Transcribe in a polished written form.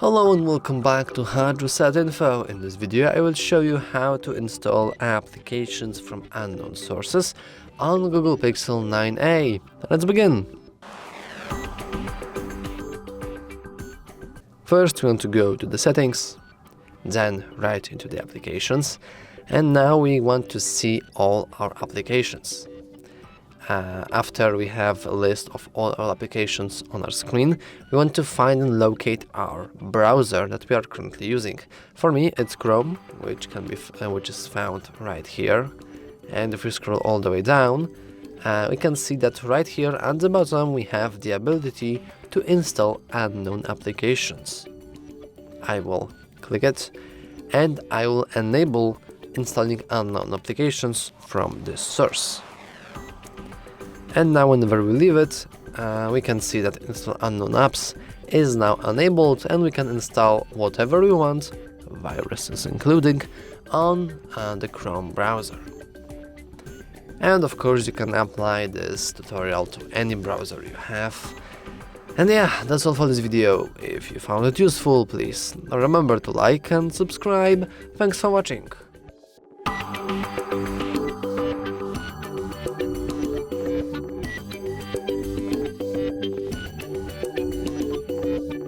Hello and welcome back to HardReset.Info. In this video I will show you how to install applications from unknown sources on Google Pixel 9a. Let's begin! First we want to go to the settings, then right into the applications, and now we want to see all our applications. After we have a list of all our applications on our screen, we want to find and locate our browser that we are currently using. For me, it's Chrome, which is found right here. And if we scroll all the way down, we can see that right here at the bottom we have the ability to install unknown applications. I will click it, and I will enable installing unknown applications from this source. And now whenever we leave it, we can see that install unknown apps is now enabled, and we can install whatever we want, viruses including, on the Chrome browser. And of course you can apply this tutorial to any browser you have. And yeah, that's all for this video. If you found it useful, please remember to like and subscribe. Thanks for watching.